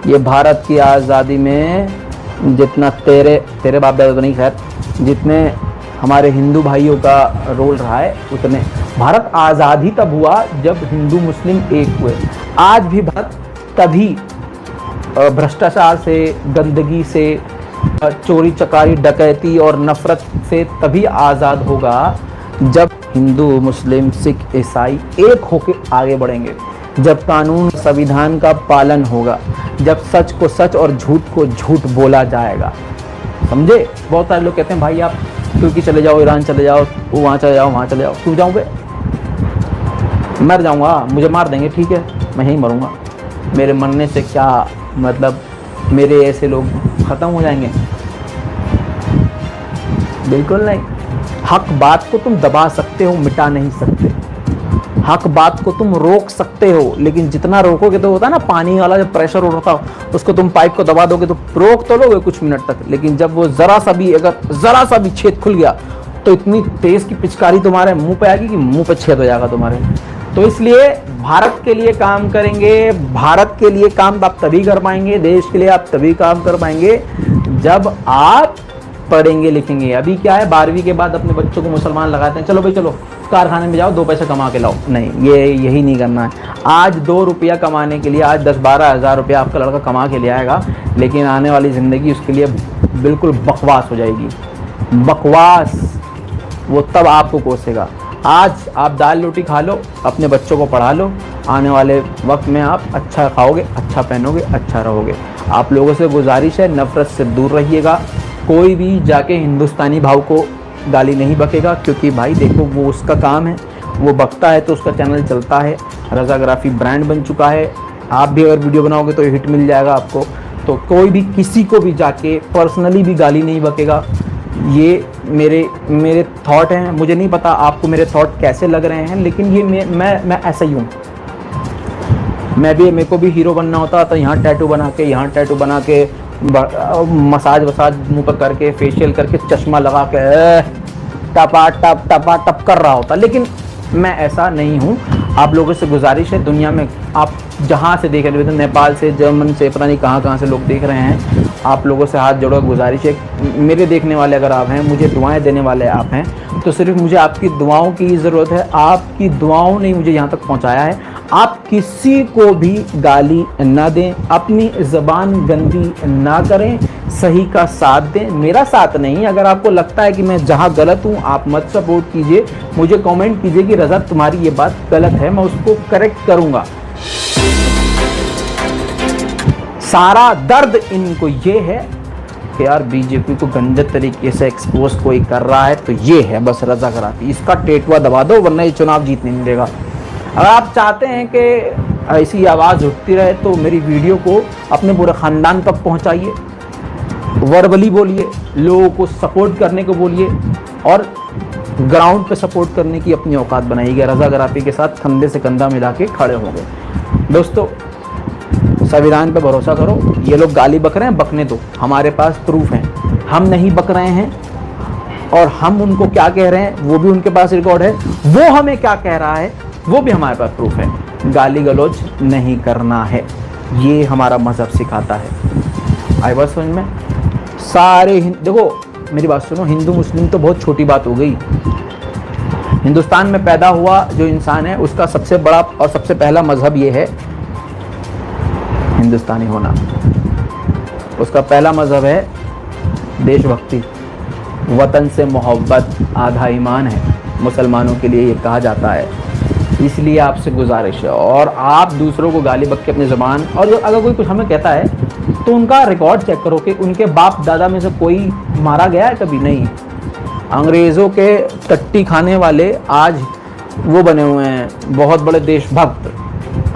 ये भारत की आज़ादी में जितना तेरे बाप दादा तो नहीं, खैर जितने हमारे हिंदू भाइयों का रोल रहा है उतने। भारत आज़ाद ही तब हुआ जब हिंदू मुस्लिम एक हुए। आज भी भारत तभी भ्रष्टाचार से, गंदगी से, चोरी चकारी, डकैती और नफरत से तभी आज़ाद होगा जब हिंदू, मुस्लिम, सिख, ईसाई एक होकर आगे बढ़ेंगे, जब कानून, संविधान का पालन होगा, जब सच को सच और झूठ को झूठ बोला जाएगा। समझे? बहुत सारे लोग कहते हैं भाई आप तुर्की चले जाओ, ईरान चले जाओ, वहाँ चले जाओ, वहाँ चले जाओ। क्यों जाऊँ बे? मर जाऊँगा, मुझे मार देंगे, ठीक है, मैं यहीं मरूँगा। मेरे मरने से क्या मतलब, मेरे ऐसे लोग ख़त्म हो जाएंगे? बिल्कुल नहीं। हक बात को तुम दबा सकते हो, मिटा नहीं सकते। हक बात को तुम रोक सकते हो, लेकिन जितना रोकोगे तो होता है ना पानी वाला जब प्रेशर हो रहा था, उसको तुम पाइप को दबा दोगे तो रोक तो लोगे कुछ मिनट तक, लेकिन जब वो जरा सा भी छेद खुल गया तो इतनी तेज की पिचकारी तुम्हारे मुंह पे आएगी कि मुंह पे छेद हो जाएगा तुम्हारे। तो इसलिए भारत के लिए काम करेंगे। भारत के लिए काम आप तभी कर पाएंगे, देश के लिए आप तभी काम कर पाएंगे जब आप पढ़ेंगे लिखेंगे। अभी क्या है, 12वीं के बाद अपने बच्चों को मुसलमान लगाते हैं, चलो भाई चलो कारखाने में जाओ, 2 पैसे कमा के लाओ। नहीं, ये यही नहीं करना है। आज 2 रुपया कमाने के लिए आज 10-12 हज़ार रुपया आपका लड़का कमा के ले आएगा, लेकिन आने वाली ज़िंदगी उसके लिए बिल्कुल बकवास हो जाएगी। बकवास वो तब आपको कोसेगा। आज आप दाल रोटी खा लो, अपने बच्चों को पढ़ा लो, आने वाले वक्त में आप अच्छा खाओगे, अच्छा पहनोगे, अच्छा रहोगे। आप लोगों से गुजारिश है, नफ़रत से दूर रहिएगा। कोई भी जाके हिंदुस्तानी भाव को गाली नहीं बकेगा, क्योंकि भाई देखो वो उसका काम है, वो बकता है तो उसका चैनल चलता है, रज़ाग्राफ़ी ब्रांड बन चुका है। आप भी अगर वीडियो बनाओगे तो हिट मिल जाएगा आपको। तो कोई भी किसी को भी जाके पर्सनली भी गाली नहीं बकेगा। ये मेरे थॉट हैं, मुझे नहीं पता आपको मेरे थॉट कैसे लग रहे हैं, लेकिन ये मैं ऐसा ही हूँ। मेरे को भी हीरो बनना होता तो यहाँ टैटू बना के, यहाँ टैटू बना के, मसाज मुंह पर करके, फेशियल करके, चश्मा लगा के टपा टप कर रहा होता, लेकिन मैं ऐसा नहीं हूँ। आप लोगों से गुजारिश है, दुनिया में आप जहाँ से देख रहे हो, नेपाल से, जर्मन से, पता नहीं कहाँ से लोग देख रहे हैं, आप लोगों से हाथ जोड़ो गुजारिश है। मेरे देखने वाले अगर आप हैं, मुझे दुआएं देने वाले आप हैं, तो सिर्फ मुझे आपकी दुआओं की ज़रूरत है। आपकी दुआओं ने मुझे यहाँ तक पहुँचाया है। आप किसी को भी गाली ना दें, अपनी ज़बान गंदी ना करें, सही का साथ दें, मेरा साथ नहीं। अगर आपको लगता है कि मैं जहाँ गलत हूँ आप मत सपोर्ट कीजिए, मुझे कमेंट कीजिए कि रज़ा तुम्हारी ये बात गलत है, मैं उसको करेक्ट करूँगा। सारा दर्द इनको ये है कि यार बीजेपी को गंदे तरीके से एक्सपोज कोई कर रहा है तो ये है बस रजाकाराती, इसका टेटुआ दबा दो वरना ये चुनाव जीतने नहीं देगा। अगर आप चाहते हैं कि ऐसी आवाज़ उठती रहे तो मेरी वीडियो को अपने पूरे ख़ानदान तक पहुंचाइए, वर्बली बोलिए, लोगों को सपोर्ट करने को बोलिए और ग्राउंड पे सपोर्ट करने की अपनी औकात बनाइएगा। रजाकाराती के साथ कंधे से कंधा मिला के खड़े होंगे। दोस्तों, संविधान पे भरोसा करो। ये लोग गाली बक रहे हैं, बकने दो, हमारे पास प्रूफ है। हम नहीं बक रहे हैं और हम उनको क्या कह रहे हैं वो भी उनके पास रिकॉर्ड है, वो हमें क्या कह रहा है वो भी हमारे पास प्रूफ है। गाली गलौज नहीं करना है, ये हमारा मजहब सिखाता है। आई बात समझ में? सारे देखो मेरी बात सुनो, हिंदू मुस्लिम तो बहुत छोटी बात हो गई। हिंदुस्तान में पैदा हुआ जो इंसान है उसका सबसे बड़ा और सबसे पहला मजहब ये है हिंदुस्तानी होना। उसका पहला मजहब है देशभक्ति, वतन से मोहब्बत आधा ईमान है, मुसलमानों के लिए ये कहा जाता है। इसलिए आपसे गुजारिश है, और आप दूसरों को गाली बक के अपनी ज़बान, और अगर कोई कुछ हमें कहता है तो उनका रिकॉर्ड चेक करो कि उनके बाप दादा में से कोई मारा गया है कभी? नहीं। अंग्रेज़ों के टट्टी खाने वाले आज वो बने हुए हैं बहुत बड़े देशभक्त,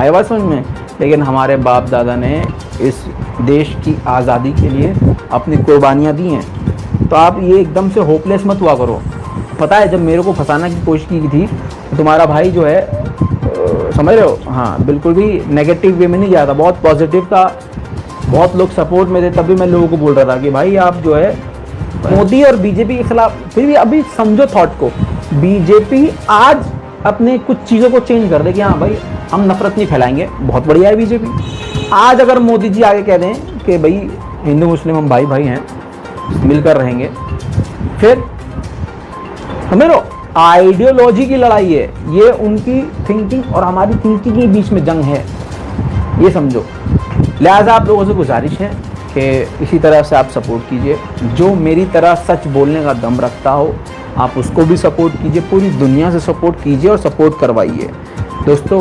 है बात समझ में? लेकिन हमारे बाप दादा ने इस देश की आज़ादी के लिए अपनी कुर्बानियाँ दी हैं। तो आप ये एकदम से होपलेस मत हुआ करो। पता है जब मेरे को फंसाने की कोशिश की थी तो तुम्हारा भाई जो है समझ रहे हो, हाँ बिल्कुल भी नेगेटिव वे में नहीं जाता, बहुत पॉजिटिव था, बहुत लोग सपोर्ट में थे। तभी मैं लोगों को बोल रहा था कि भाई आप जो है मोदी और बीजेपी के खिलाफ, फिर भी अभी समझो थॉट को, बीजेपी आज अपने कुछ चीज़ों को चेंज कर दे कि हाँ भाई हम नफरत नहीं फैलाएंगे, बहुत बढ़िया है बीजेपी। आज अगर मोदी जी आगे कह दें कि भाई हिंदू मुस्लिम हम भाई भाई हैं, मिलकर रहेंगे, फिर समझ लो आइडियोलॉजी की लड़ाई है ये, उनकी थिंकिंग और हमारी थिंकिंग के बीच में जंग है, ये समझो। लिहाजा आप लोगों से गुजारिश है कि इसी तरह से आप सपोर्ट कीजिए। जो मेरी तरह सच बोलने का दम रखता हो आप उसको भी सपोर्ट कीजिए, पूरी दुनिया से सपोर्ट कीजिए और सपोर्ट करवाइए। दोस्तों